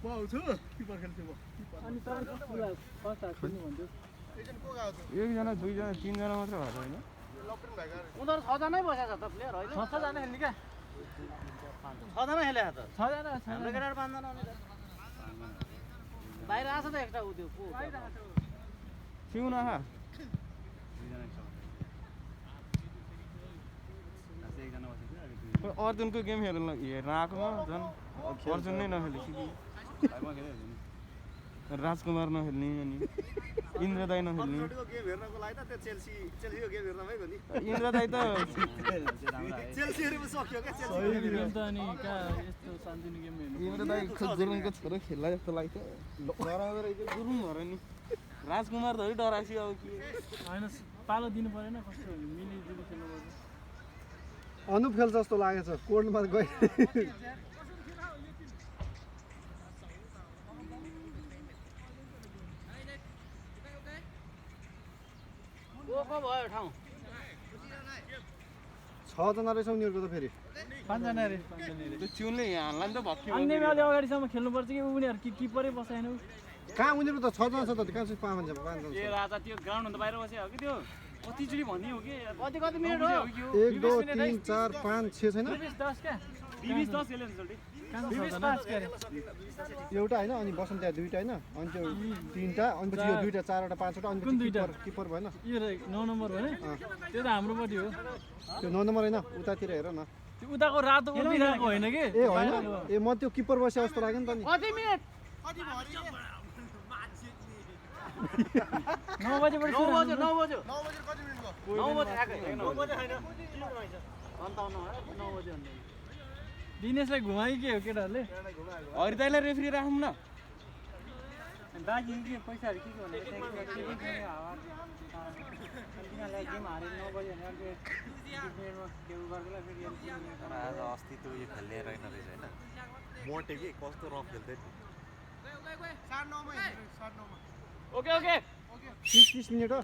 पाउँछु किपर खेल्छु म अनि तर पुरा फर्स्ट हाफ खेल्नु भन्थ्यो एकजना को गएको छ एकजना दुईजना तीनजना मात्र भएको हैन लपरिन भएको उनीहरू 6 जनै बसेको छ त प्लेयर होइन 6 जना खेल्ने क्या 6 जना खेलेको त 6 जना हाम्रो केटाहरु 5 जना आउने बाहिर आछ त एक्स्ट्रा उ त्यो को सिउना हा अर्जुनको गेम हेर्न आएको झन् अर्जुन नै नखेले राजकुमार नखेल्ने अनि इन्द्र दाई नखेल्ने गेम हेर्नको लागि त त्यो चेल्सीको गेम हेर्न भइगयो नि इन्द्र दाई त चेल्सीहरुमा सक्यो के सही गेम त अनि का यस्तो शान्तिनी गेम हेर्नु इन्द्र दाई गुरुङको छोरो खेल्ला जस्तो लाग्थ्यो डराउँदो रहेछ गुरुङ भएर नि राजकुमार त डरासी अब के हैन पालो दिनु परेन कस्तो मिलिजुली खेल्नु पर्छ अनुप खेल्छ जस्तो लागेछ कोर्टमा गए को भयो ठाउँ 6 जना रहेछ उनीहरुको त फेरि 5 जना रे त्यो च्युनले हान्ला नि त भक्की अन्य मेले अगाडिसम्म खेल्नुपर्छ कि उनीहरु किपरै बसाएन कहाँ उनीहरु त 6 जना छ त कहाँ चाहिँ 5 जना ए राजा त्यो ग्राउन्ड भन्दा बाहिर बस्यो हो कि त्यो कतिचोटी भन्ने हो कि कति कति मिनेट हो 1 2 3 4 5 6 छैन 20-10 क्या 20-10 खेल्यो नि जल्दी 20-5 के एउटा हैन अनि बसन्त त्यहाँ दुईटा हैन अनि त्यो तीनटा अनि पछि यो दुईटा चारवटा पाँचवटा अनि कुन दुईटा? किपर भएन यो 9 नम्बर हो नि त्यो त हाम्रो पट्टि हो त्यो 9 नम्बर हैन उतातिर हेर न त्यो उताको रातो उभिरहेको होइन कि ए हैन ए म त्यो किपर बसे जस्तो लाग्यो नि त नि कति मिनेट 9 बजेबाट 9 बज्यो 9 बज्यो 9 बजे कति मिनेट भयो 9 बज्यो ठ्याक्कै 9 बजे हैन 57 हो 9 बज्यो अन्त दिनेशलाई घुमाइ के हो केटाहरूले हरिदाईलाई रेफ्री राखौँ न बाँकी के पैसाहरू के भने तिनीहरूलाई गेम हारेर 9 बज्यो भने अर्को डिफेन्डमा त्यो गर्दैला फेरि आज अस्ति त्यो यो खेल्ने रहेन रहेछ हैन मोटे के कस्तो रफ खेल्दै ओके ओके 30 मिनेट हो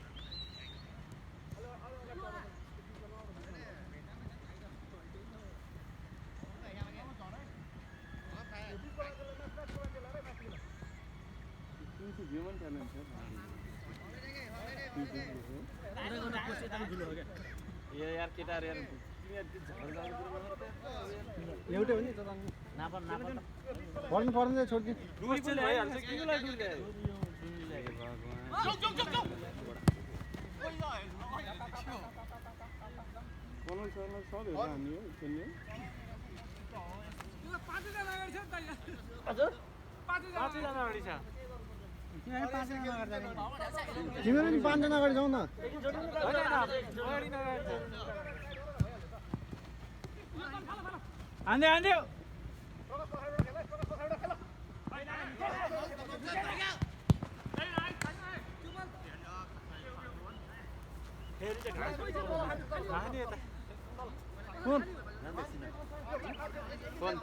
यो यार केटाहरु यार एउटै हो नि त नापन नापन पढ्नु पर्दैन छोड्की डुरी पनि भइहाल्छ किलाई डुरी ल्यायो हजुर 5 जना अगाडि छ तिमीहरू नि 5 जना अगाडि जाऊ न हान्दै हान्दै फोन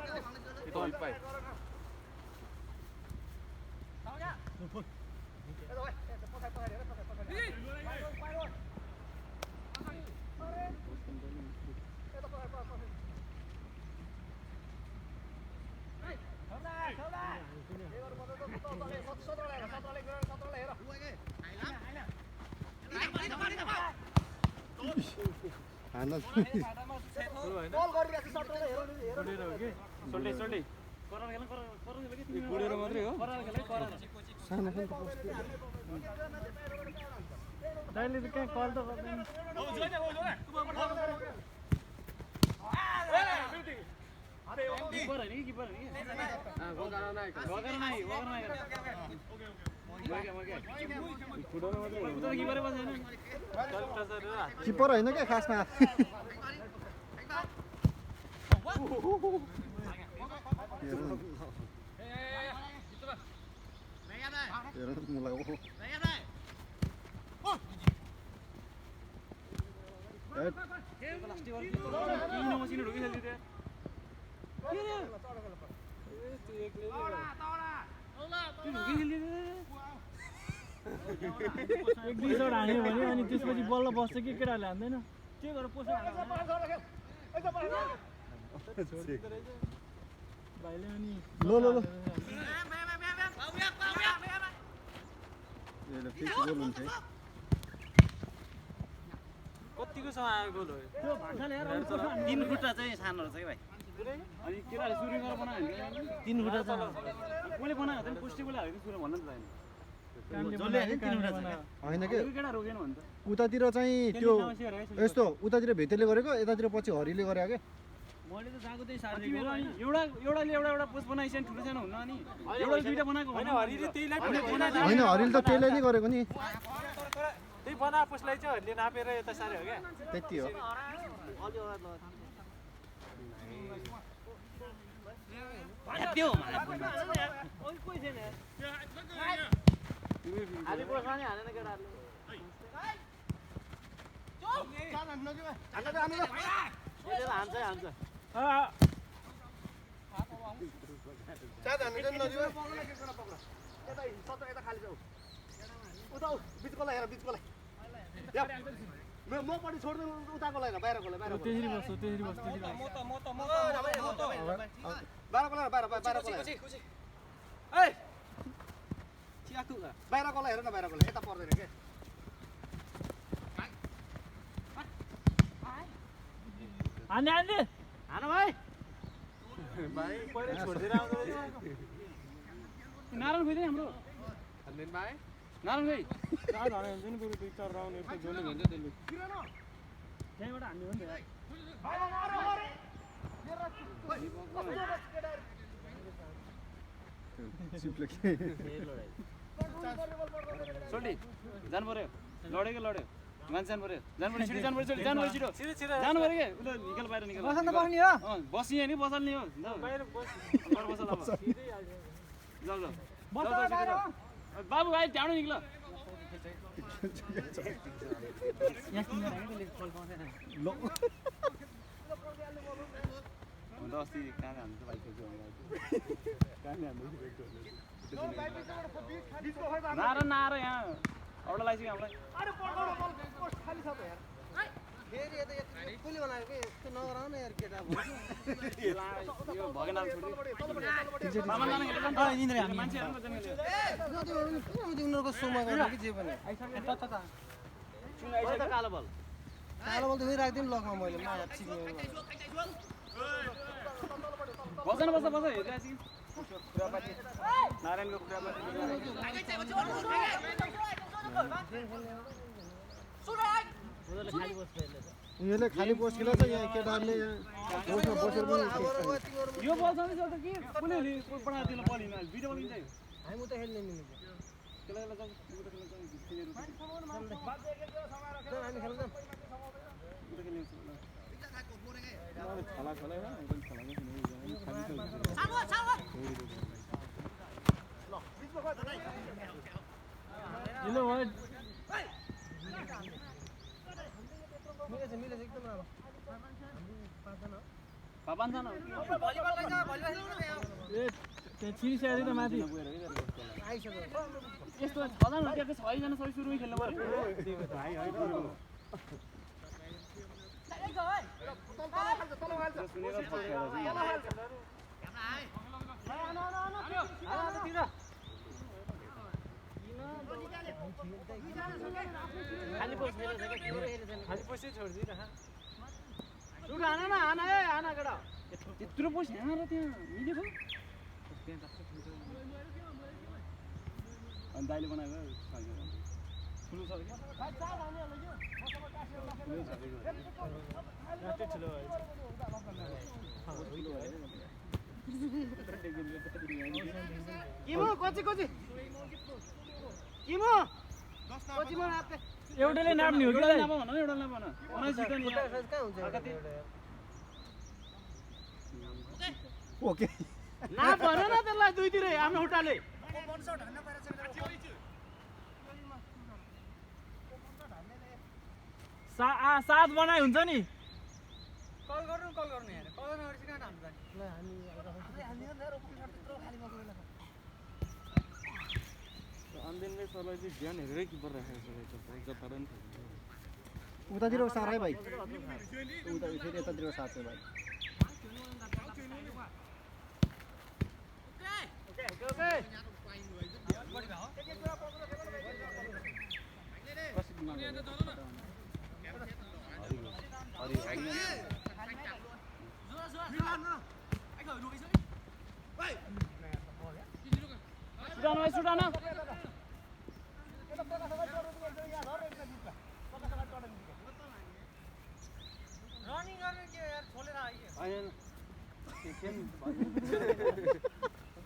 itu wifi बुढेर मात्रै हो दाइले त कहाँ कल त गर्दैन कीपर है कीपर है वगैरह नहीं किपर हैन के खासमा एक दुई शट हान्यो भने अनि त्यसपछि बल्ल बस्छ कि केटाले हान्दैन के गरेर पोस्ट भाइले अनि लो यसले फिक्स गोल हुन्छ है। कतिको समय आयो गोल हो त्यो भाषाले यार अरू कसो हान्नु? 3 खुट्टा चाहिँ सानो रहेछ कि भाइ अनि केटाले सुरु गरेर बनायो भने 3 खुट्टा चाहिँ मैले बनाएको थिएँ पुष्टि बोले हालेको सुरु भन्न त छैन कानले जसले बनायो, हाल्यो, कानले 3 बनायो। होइन के केटा रोकेन भन्छ उतातिर चाहिँ त्यो यस्तो उतातिर भेटेले गरेको यतातिर पछि हरिले गरे के मैले त जाको त्यही सार्दै तिमीहरू अनि एउटाले एउटा पोस्ट बनाइसक्यो ठुलो सानो हुन्न अनि एउटाले दुईटा बनाएको होइन हरिले त्यहीलाई होइन हरिले त त्यसले नै गरेको नि त्यही बना पुसलाई चाहिँ हरिले नापेर यता सारे हो क्या त्यति हो त्यो मपट्टि छोड्दैन उताको लागि बाहिरको लागि त्यसरी बस्छु, त्यसरी बस्छु, त्यसरी बस्छु। बाहिरको हेर न बाहिरको यता पर्दैन के हान्ने, हान्ने। हान भाइ नारायण खोइ हाम्रो नारायण खोइ त्यहीँबाट हान्ने हो नि त यार। सोल्टी जानु पर्यो लड्यो मान्छे जानु पर्यो छिटो जानु पर्यो जानु पर्यो के उसले निकाल बाहिर निकाल बसिए नि बसाल्ने हो बसल अब बाबु भाइ जानु निक्ल अस्ति कहाँ हान्नु भाइ नार यहाँ एउटा लगाइसक्यो हामीलाई भगेन कालो बल त राखिदिउँ लगमा मैले बस्न बस्छ हेरिरहेको नारायणको उनीहरूले खाली पोस्ट खेला छ यहाँ केटाहरूले पोस्टमा बसेर पनि यो बल सधैँ चल्छ कि कुनै पढाएको त्यसलाई बल हिँड्नु भिडियो बल हिँड्छ हामी त खेल्ने नि छिरिसकेको त माथि यस्तो 6जना त्यहाँ 6जना सबै सुरुमै खेल्नु पर्यो त्यत्रो पोस्ट यहाँ र त्यहाँ मिलेको अनि दाइले बनाएको ठुलो छ एउटाले नाप्ने हो कि एउटा नभन एउटा नभन 19 नि ओके ना भन न त्यसलाई दुईतिरै आफ्नो खुट्टाले सात बनाइ हुन्छ नि कल गर्नु यार कल गर्नु कहाँ हान्नु अन्दिनले सरलाई चाहिँ ध्यान हेरेरै किपर राखेको छ उतातिर सार है भाइ उता फेरि यतातिर सार छ भाइ ओके सुडान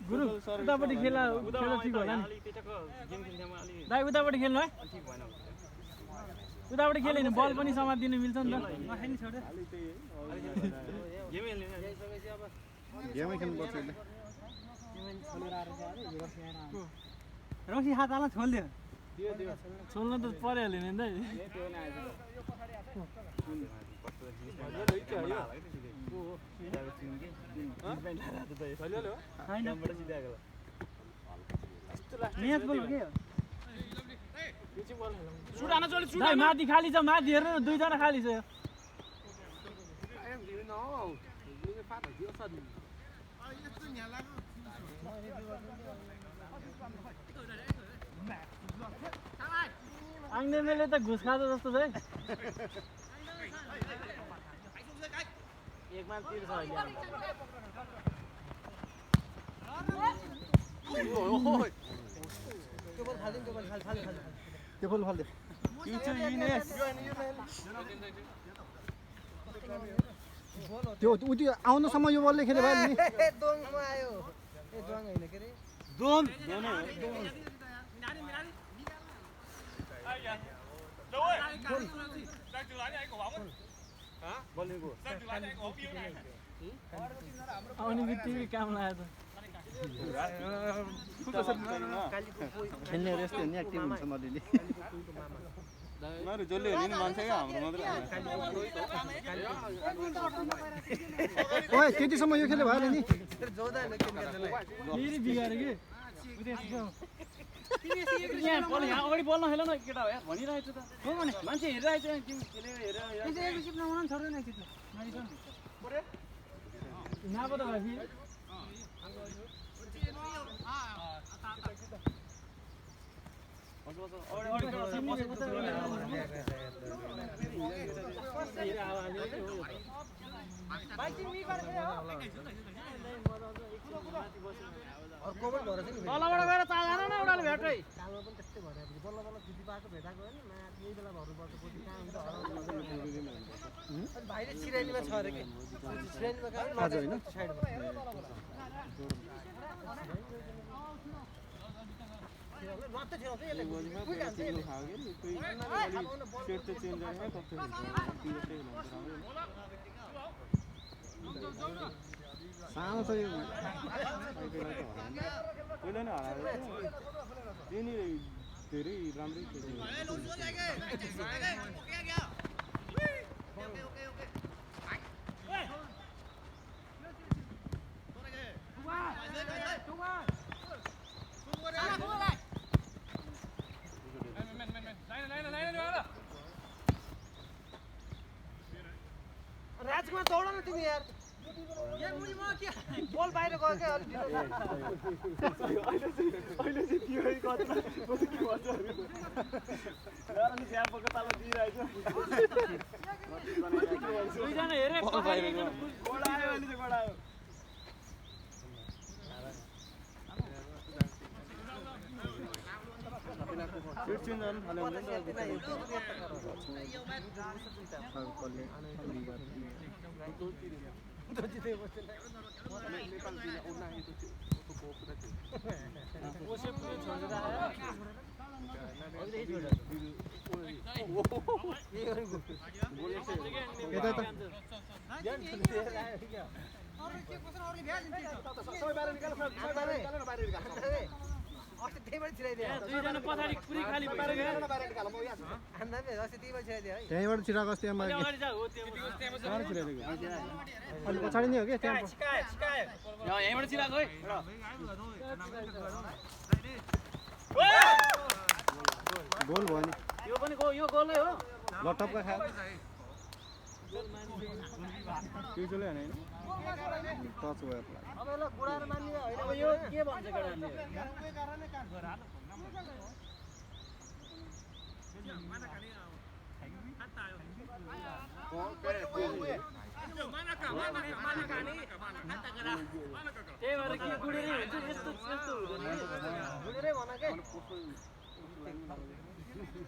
गुरु उतापट्टि खेला ठिक होला नि दाइ उतापट्टि खेल्नु है उतापट्टि खेल्यो भने बल पनि समातिदिनु मिल्छ नि त गेमै खेल्नुपर्छ अहिले रक्सी हात हाल्न छोड्दियो छोड्नु त परिहाल्यो नि त दाइ माथि खाली छ माथि हेर्नु न दुईजना खाली छ आङ्देनले त घुस खाँदो जस्तो छ है एकमा तीर छ अहिले त्यो फुल फाल्दे त्यो उति आउनुसम्म यो बलले खेल्यो भयो नि आउने बित्तिकै काम लाग्यो खेल्नेहरू यस्तो नि एक्टिभ हुन्छ मलिले जसले हेर्ने नि मान्छे क्या हाम्रो मात्रै ओए त्यतिसम्म यो खेल्यो भयो नि फेरि बिगाऱ्यो कि यहाँ अगाडि बोल्न खेल न केटा हो यार भनिरहेको छु त मान्छे हेरिरहेको छ टिम खेलेर नापो त भाइ तलबाट गएर ताजा न एउटाले भेटै भाइले सिरानीमा छ अरे के सिरानीमा आज होइन सानो छ यो पहिला नै हराएको त्यही धेरै राम्रै राजकुमार दौड न तिमी यार बल बाहिर गयो क्या अहिले चाहिँ त्यो कता के भन्छ दुईजना हेरे गोडायो अहिले चाहिँ गोडायो सिट चेन्ज गर्नु थाल्यो भने दुईजना पछाडि पुरै खाली पारेर त्यहीँबाट छिराएको अस्ति अगाडि जा हो अलि पछाडि नै हो कि त्यहाँ यहीँबाट चिराएको है गोल भयो नि यो पनि यो गोलै हो लटपका खायो त्यसले हैन टच भयो अब यो के भन्छ केटाहरूले त्यही भएर कि गुडेरै हुन्छ यस्तो यस्तो हुँदैन गुडेरै भन के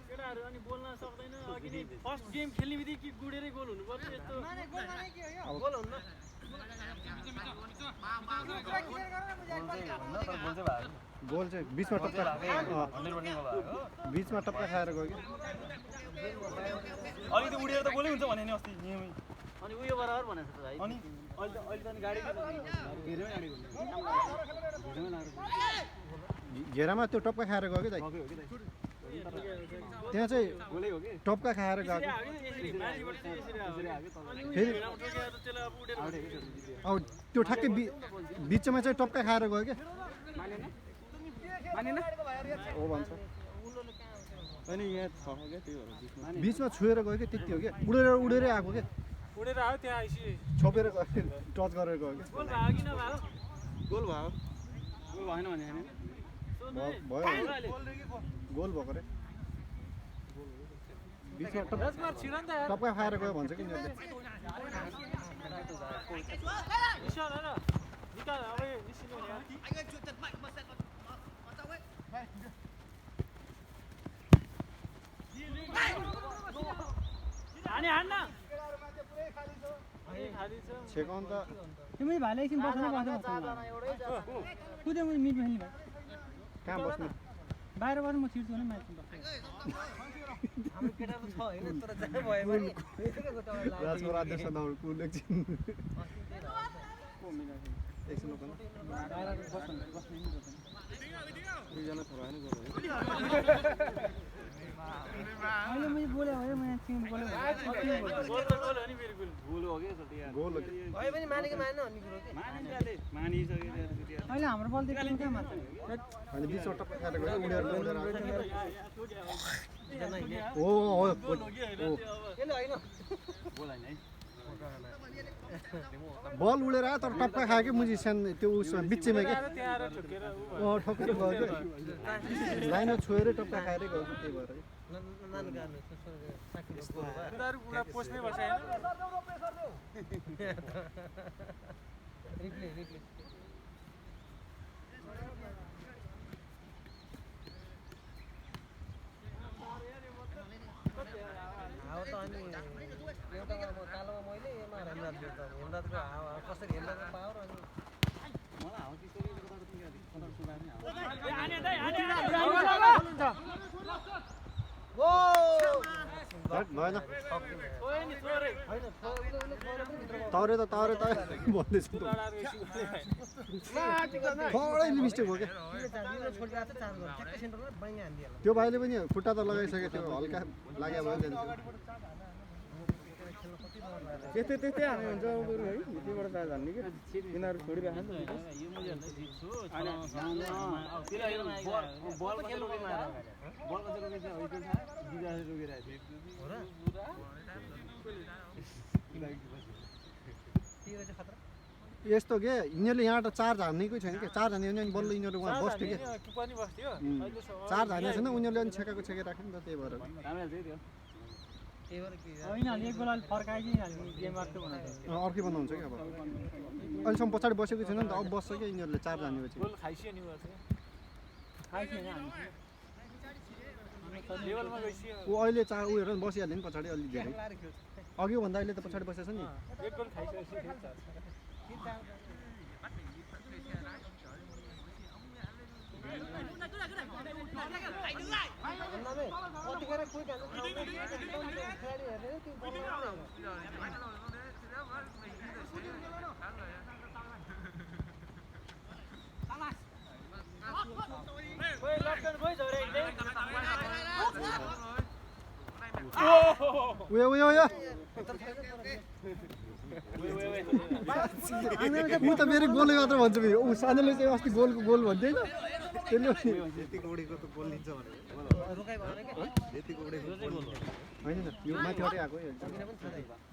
केटाहरू अनि बोल्न सक्दैन अघि नै फर्स्ट गेम खेल्ने बित्तिकै कि गुडेरै गोल हुनुपर्छ यस्तो गोल हुन्न गोल चाहिँ बिचमा टप्का खाएर गयो कि अलिकति उडेर त गोलै हुन्छ भने नि अस्ति नियमै अनि उयो बराबर भनेको छ भाइ अनि अहिले त अनि गाडी घेरामा त्यो टप्का खाएर गयो कि दाइ त्यहाँ चाहिँ गोलै हो कि टप्का खाएर गएको फेरि अब त्यो ठ्याक्कै बिचमा चाहिँ टप्का खाएर गयो क्या हो भन्छ अनि यहाँ छ क्या त्यही भएर बिचमा छुएर गयो कि त्यति हो क्या उडेरै आएको क्या उडेर आयो त्यहाँ आइसि छोपेर गयो टच गरेर गयो क्या गोल भयो कि नभयो गोल भयो गोल भएन भने होइन भयो गोल भएको रे बिचमा टप्का खाएर गयो भन्छ कि यिनीहरूले छेकाउनु त तिमी भाइले एकछिन बस्नु कुद्यो मैले मिट खेल्ने भाइ कहाँ बस्नु बाहिर बस्नु म छिर्छु भने म्याचमा हाम्रो केटाहरू छ हैन तर जहाँ भयो भने राजको राजेश नौको एकछिन बाहिर बस्नु दुईजना छोरा हैन गोल अहिले मैले बोले भने मैले टिम बोले गोल त गोल हो नि फेरि गोल हो कि सल्टी यार गोल हो कि भए पनि मानेको मानेन भन्ने कुरो के मानिसक्यो अहिले हाम्रो बल देख्नु कहाँ मात्र अनि बिचमा टप्का खाएर गयो उडेर हो किन होइन गोल हैन है बल उडेर आयो तर टप्का खायो कि मुजी सानो त्यो उसमा बिचमा क्या ठोकेर गयो कि लाइनमा छोएर टप्का खाएरै गयो त्यही भएर नान गार्नु पोस्टमै बसाएन रिप्ले हावा त अनि एउटामा म कालोमा मैले एमा हेमराज बेर्छ हेमराजको हावा कसरी हेमराजको पावर अनि मलाई हाउ कि सरी कता कति गाडी कता सुना नि वो भएन ओए नि छोरे हैन तौरे भन्दैछु थोरै मिस्टेक हो क्या त्यो भाइले पनि खुट्टा त लगाइसक्यो त्यो हल्का लाग्यो भयो त्यस्तै हाने हुन्छ बरु है यतिबाट चार्ज हान्ने के यिनीहरू छोडिराख्छ नि त यो मुजहरुले जित्छु बल कसले रोकेछ है त्यो थाहा दिदाले रोकिरहेको थियो यस्तो के यिनीहरूले यहाँबाट चार्ज हान्नेकै छैन क्या चार्ज हान्ने भने बल्ल यिनीहरू उहाँ बस्थ्यो क्या पनि बस्थ्यो चार्ज हान्ने छैन उनीहरूले अनि छेकाएको राख्यो नि त त्यही भएर होइन अलि एक बेला फर्काइदिइहाल्ने गेम अर्को बनाउँछ अर्कै बनाउँछ क्या अब अहिलेसम्म पछाडि बसेको छैन नि त अब बस्छ क्या यिनीहरूले चार्ज हान्नेपछि गोल खाइसियो नि खाइसिएन हामी लेभलमा गइसियो ऊ अहिले उयोहरू पनि बसिहाल्यो नि पछाडि अलि धेरै अघि भन्दा अहिले त पछाडि बसेछ नि एक गोल खाइसकेपछि कतिखेर कोही उयो ऊ त मेरो गोलै मात्र भन्छु फेरि ऊ सानोले चाहिँ अस्ति गोल भन्थ्यो होइन त्यसले यतिको उडेको त गोल लिन्छ भने यतिको उडेको होइन यो माथिबाटै आएको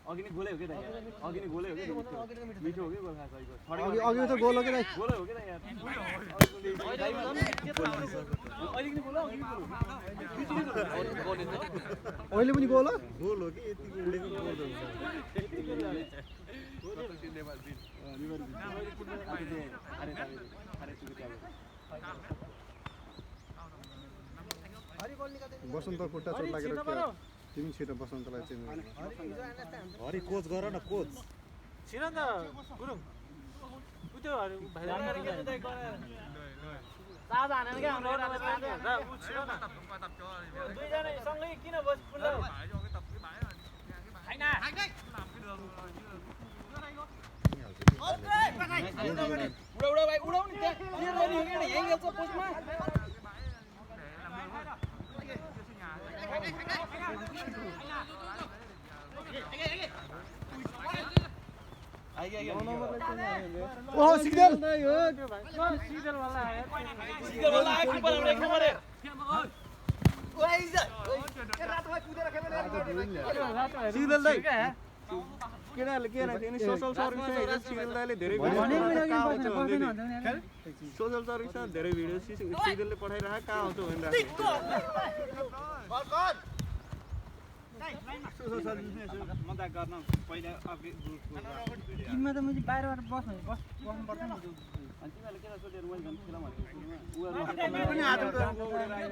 अघि नै गोलै हो के त यार अघि नै गोलै हो के मिठो हो के गोल खास अघिको अघि त गोल हो के दाइ गोलै हो के त यार अहिले नि गोल हो अहिले पनि गोल हो गोल हो कि यतिको उडेको गोल हुन्छ बसन्त खुट्टा चोट लागेर तिमी छिटो बसन्तलाई चेन्ज हरि कोच गर न कोच छिर नि त गुरुङ त्यो सादा हानेन क्या हाम्रो ऊ छिर न दुईजना सँगै किन बस्नु उडा भाइ उडाउ नि त्यहाँ यही गेल्छ पोस्टमा ओहो सिग्नल सिजन वाला है सिगल वाला आइ किपर हाम्रो एक नम्बर सिजन दाइ केटाहरुले के राख्दैन सोशल सर्भिस हेरेर सिजन दाइले धेरै सोशल सर्भिसमा धेरै भिडियो सिजनले पठाइराखेको कहाँ आउँछ भनेर मजाक गर्न पहिला टिममा त मैले बाहिरबाट बस्नु पर्छ नि अनि तिमीहरूले के सोचेर मैले झन् खेलाउँ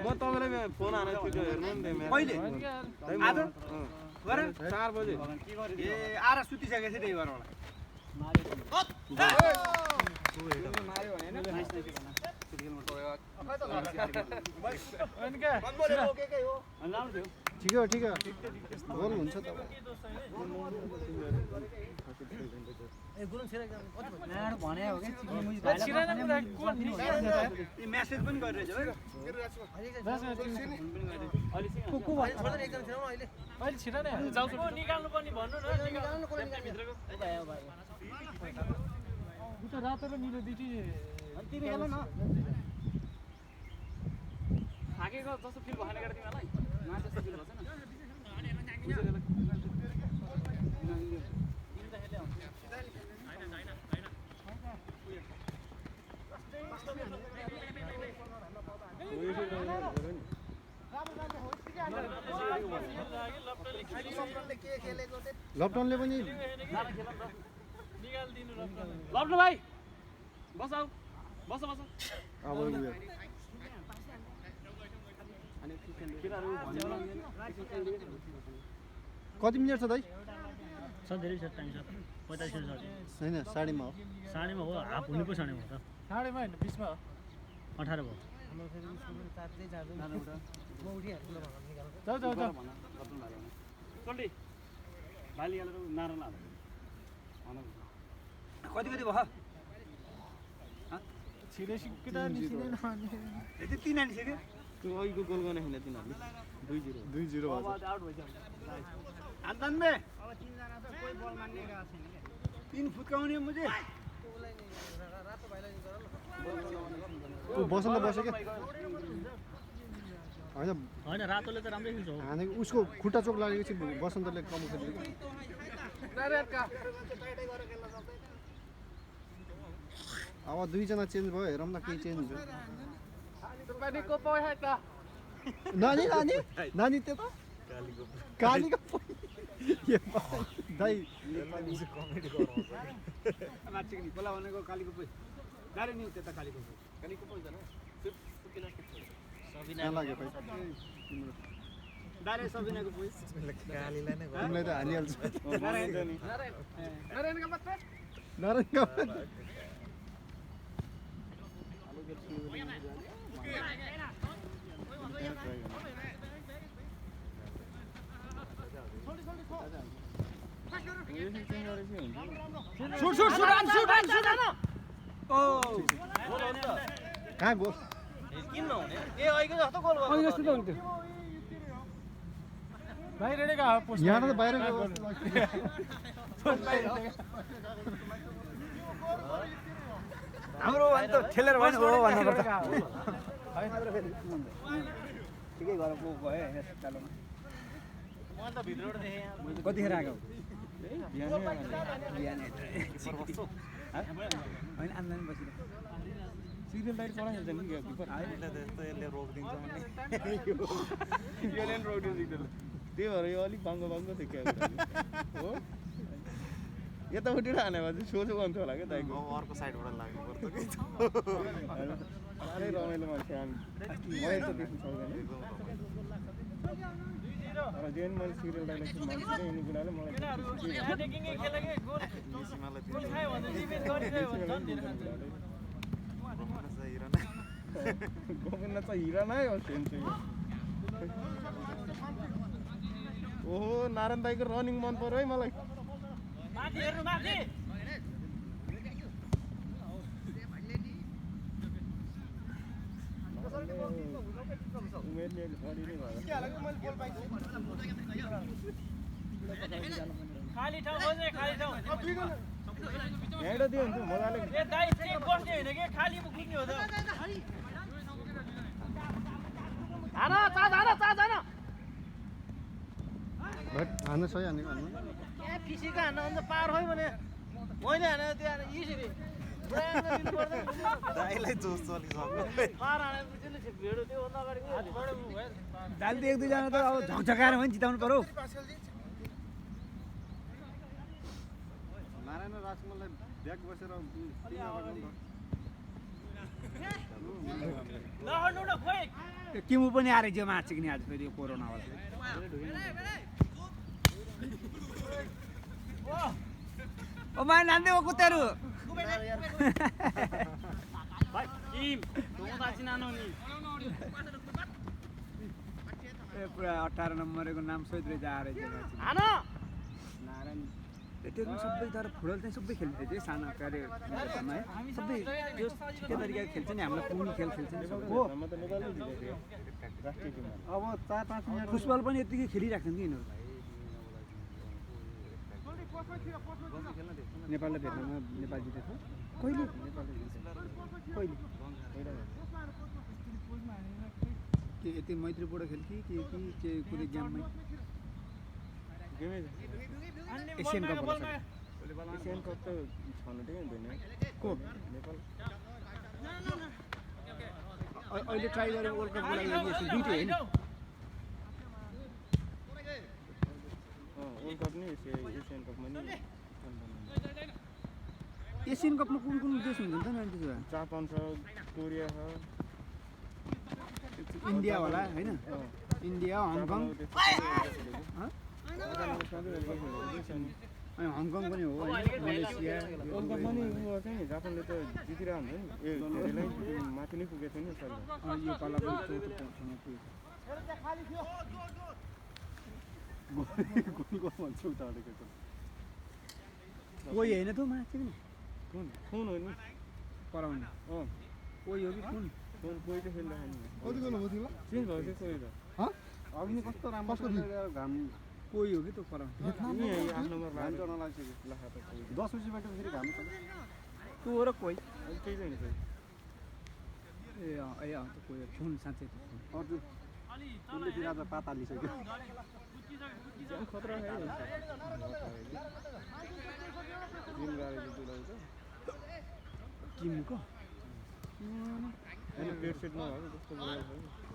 म तपाईँलाई फोन हानेर थियो हेर्नु नि कहिले आज गरे 4 बजे के गरे ए आएर सुतिसकेको थिएँ त्यही भएर होला मार्यो भने ठिक हो गोल हुन्छ त ए गुरुङ छिरा एकदम कति भयो भने हो के मेसेज पनि गरिरहेछ को भन्नु छोड्दैन एकदम छिराउन अहिले अहिले छिरा नै निकाल्नु पर्ने भन्नु न निकाल्नु भित्रको उता रातो र निलो दुईटी तिमी हेर्नु न थाकेको जस्तो फिल भएन केटा तिमीलाई माछा जस्तो फिल भएछ लपटनले पनि निकाल्दिनु लप्नु भाइ बस आऊ बस अब कति मिनट छ दाइ सर धेरै छ टाइम सर 45 मिनट छ हैन साढेमा हो साढेमा हो हाफ हुनु पो साढेमा हो त साढेमा हैन 20 मा 18 भयो म फेरि सुरु चार्जै चार्जै म उठिहाल्छु ल भन्न निकाल्नु जाऊ चल्टी भाली हालेर नारा लाँदा कति भयो छिरे सिक्किटा निसिदैन यति 3 हानिसक्यो त्यो अघिको गोल गर्ने छैन तिनीहरूले 2-0 अब भन्छ आउट भइसक्यो अन्तानबे अब 3 जना त कोही बल मान्ने गएको छैन के 3 फुत्काउने मुझे उसलाई नि रातो भाइलाई नि गर ल बसन्त बस्यो के हैन हैन रातोले त राम्रै खेल्छ हो हानेको उसको खुट्टा चोक लागेपछि बसन्तले कम खेल्यो अब 2 जना चेन्ज भयो हेरौँ न के चेन्ज हुन्छ नानी त्यो त कालीको दाइ कमेडी गराउँछ मान्छे नि बोला भनेको कालीको पोइ गाडी नि त्यता कालीको पोइ कालीको पोइ जानु कहाँ लाग्यो भाइ डाइरेक्ट सबिनाको पोइ कालीलाई नै तिमीलाई त हानिहाल्छ नारायणका बच्चा नारायणका कहाँ गोल किन नहुने ए अहिलेको जस्तो गोल गर्नु जस्तो त हुन्थ्यो बाहिरका पोस्ट यहाँ त बाहिर हाम्रो अन्त ठेलेर भएन हो भन्नु पर्छ ठिकै गरेर गयो हैन चालुमा म त भित्रबाट देखे यहाँ कतिखेर आएको होइन आम्दानी बसिरहेको सिरियल डाइट चला खेल्छ नि किपर अहिले त यस्तो यसले रोकिदिन्छ भने यसले नि रोकिदिन्छ सिरियल त्यही भएर यो अलिक बाङ्गो बाङ्गो थियो क्या हो यतापट्टि हाने भए चाहिँ सोझो गन्थ्यो होला क्या दाइको अब अर्को साइडबाट लाग्नु पर्छ कि साह्रै रमाइलो मान्छे हामी मैले त देख्नु सक्दैन तर जेन मैले सिरियल डाइलेक्ट मान्छे यिनी कुराले मलाई अट्याकिङै खेले के गोल मेसीमालाई गोल खायो भने डिफेन्स गरिरह्यो भने झन् धेरै खान्छ गोविन्द त हिरा नै हो सेम चाहिँ ओहो नारायण दाइको रनिङ मन पर्यो है मलाई माथि हेर्नु माथि उमेरले बढी नै भयो खाली ठाउँ खोज्ने खाली ठाउँ यहाँबाट दियो हुन्छ मजाले ए दाइ चेक बस्ने होइन के खाली कुद्ने हो त हान हान्नु सही हानेको हान्नु क्या फिसीको हान्न अन्त पार होइ भने मैले हाने त्यो हाने यसरी दाइलाई जोस चलिसक्यो पार हाने त्यसले भिडो त्योभन्दा अगाडि दाइले त एक दुईजना त अब झकझकाएर पनि जिताउनु पर्यो नारायण राजकुमारलाई ब्याग बसेर लहर्नु न खोइ त्यो किमु पनि आएर जो मार्छ कि नि आज फेरि यो कोरोनावाला ओ मा नान्दै हो कुतेहरू भाइ टिम तोदासी नानो नि ए पुरा 18 नम्बरको नाम सोध रे जा रे हान नारायण त्यो सबै तर फुटबल चाहिँ सबै खेल्दै थियो सानो कार्य है सबै त्यो के तरिका खेल्छ नि हामीलाई कुनै खेल खेल्छ नि हो म त नेपालमै जितेको थिएँ राष्ट्रिय टिममा अब 4-5 मिनेट फुटबल पनि यतिकै खेलिराख्छन् कि यिनीहरू नेपाललाई भेट्नमा नेपाल जितेको कहिले कहिले के यति मैत्रीपूर्ण खेल कि कुनै गेममै गेमै एसियन कप होला एसियन कप त छनु ठिकै हुँदैन को नेपाल अहिले ट्राई गरेर वर्ल्ड कपको लागि दुईटै होइन वर्ल्ड कप नि एसियन कपमा नि एसियन कपमा कुन कुन देश हुन्छ नि त अनि त्यसो भए जापान छ कोरिया छ इन्डिया होला होइन इन्डिया हङकङ अनि हङकङ पनि हो मलेसिया वर्ल्ड कपमा नि चाहिँ जापानले त जितिरहेको हुन्छ नि धेरै माथि नै पुगेको छ नि सर यो पाला पनि चौथो पाउँछौँ गोलको भन्छ उता अडेको कोही होइन त माथि पनि कुन हो नि कराउने कोही हो कि कुन कोही त खेल्दाखेरि कति गोल हो तिमीलाई चेन्ज भयो त्यो कोही त अघि नि कस्तो राम्रो घाम कोही हो कि त्यो कराउने नि आठ नम्बर घाम चढ्न लागिसक्यो 10 बजीबाट फेरि घाम चढ्छ त्यो हो र कोही अहिले त्यही छैन फेरि ए त्यो कोही छुन साँच्चै अर्जुन उसले दिन आज पात हालिसक्यो झन् खतरा खायो जिम गरेर डुलाउँछ किमको अनि पेट सेट नभएको जस्तो बोलेको छ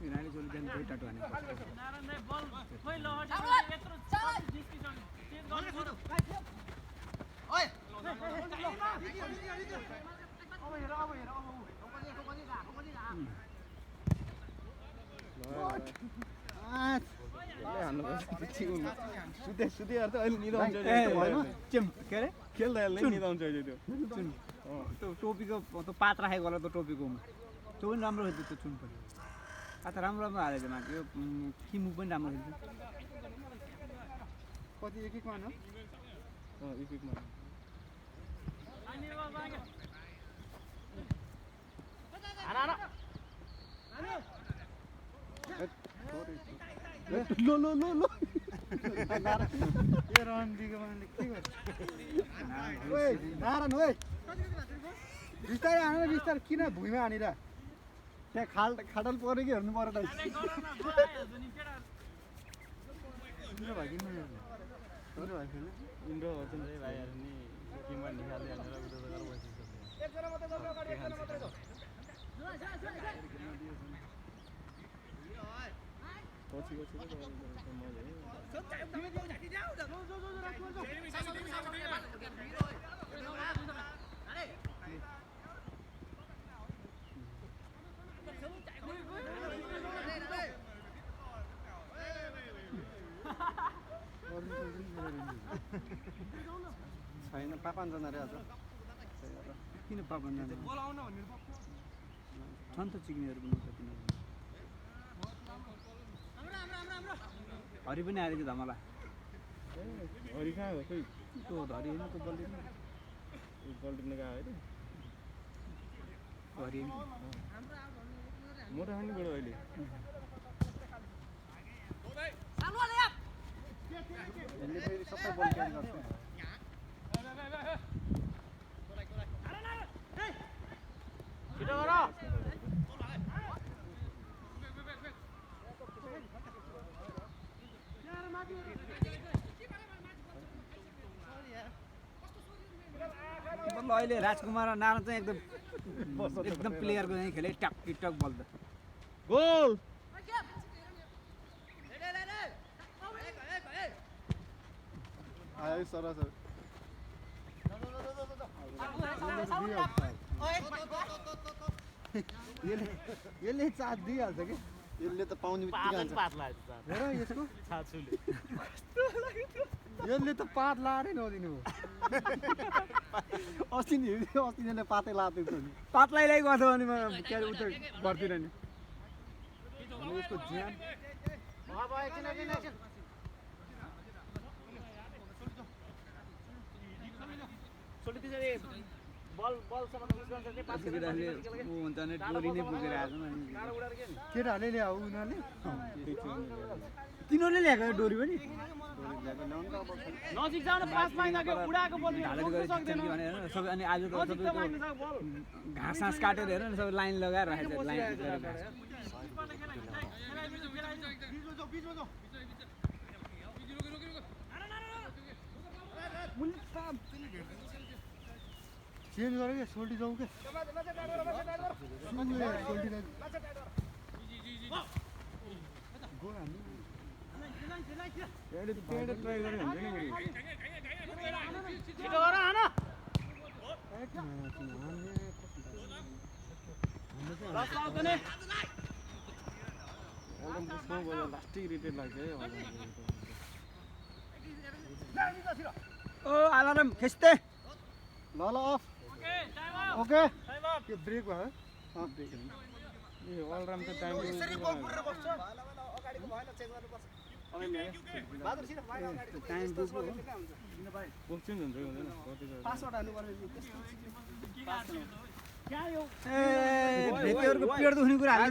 यिनीहरूले जसले बिहान कोही टाटो हाने नारायण दाइ बल खोइ लहर्नु यत्रो निस्किसक्यो चेन्ज गर्नु पर्यो सुतेहरू त अहिले निदाउँछ के अरे खेल्दा अहिले निदाउँछ अहिले त्यो त्यो टोपीको त्यो पात राखेको होला त्यो टोपीकोमा त्यो पनि राम्रो खेल्छ त्यो चुन पनि त राम्रो राम्रो हालेको माथि यो किमु पनि राम्रो खेल्छ कति एक मान हो एकमा लो लो लो लो यो रन दिएको मान्छे के गर्छ ओए नारायण ओए बिस्तारै हानेर बिस्तारै किन भुइँमा हानेर त्यहाँ खाडल पऱ्यो कि हेर्नु पर्यो इन्डो होचन रे भाइहरु नि सिक्किममा निकाल्दै हालेर उता गएर बसिसक्यो एकजना मात्रै जाऊ अगाडि एकजना मात्रै जाऊ पछि छैन 5-5 जना रे आज किन 5-5 जना बोलाउन भन्ने छन् त चिक्नेहरु पनि त किन हरि पनि आएको थियो धमला हरि कहाँ हो खोइ त्यो हरि हैन त्यो बल्दिन पल्टिन गयो अरे हरि मोटो खाने बडो अहिले यसले फेरि सबै बल क्यारी गर्छ छिटो गर बल्ल अहिले राजकुमार र नारायण चाहिँ एकदम प्लेयरको चाहिँ खेले टक टक बल त गोल आयो सरासर यसले चाट दिइहाल्छ कि यसले त पाउने बित्तिकै हान्छ हेर यसको छाछुले यसले त पात लाएरै नदिनु अस्ति नै पातै लादिन्छ नि पातलाई गर्छ भने म के अरे उता गर्दिन नि उसको ज्यान सोल्टी त्यसरी बलसम्म उस गर्छ चाहिँ पास केटाहरूले ऊ हुन्छ भने डोरी नै पुगेर आएको केटाहरूले ल्याऊ उनीहरूले तिनीहरूले ल्याएको डोरी पनि नजिक जान पास माइनाको उडाको बल ढालेर गएर जित्छन् कि भने हेर्न सबै अनि आज त सबै घाँस सास काटेर हेर्न नि सबै लाइन लगाएर राखेको छ लाइन चेन्ज गरे के सोल्टी जाऊ के छिटो गर हान लास्टिक रिटेल लाग्छ है ओ अलार्म खिच्ते ल अफ ओके यो ब्रेक भयो ए अलराउन्ड त टाइम टाइम बुझ्नु बोक्छु नि हुन्छ हुँदैन पासवर्ड हाल्नु पर्ने ए भेटीहरुको पेट दुख्ने कुरा हाल्नु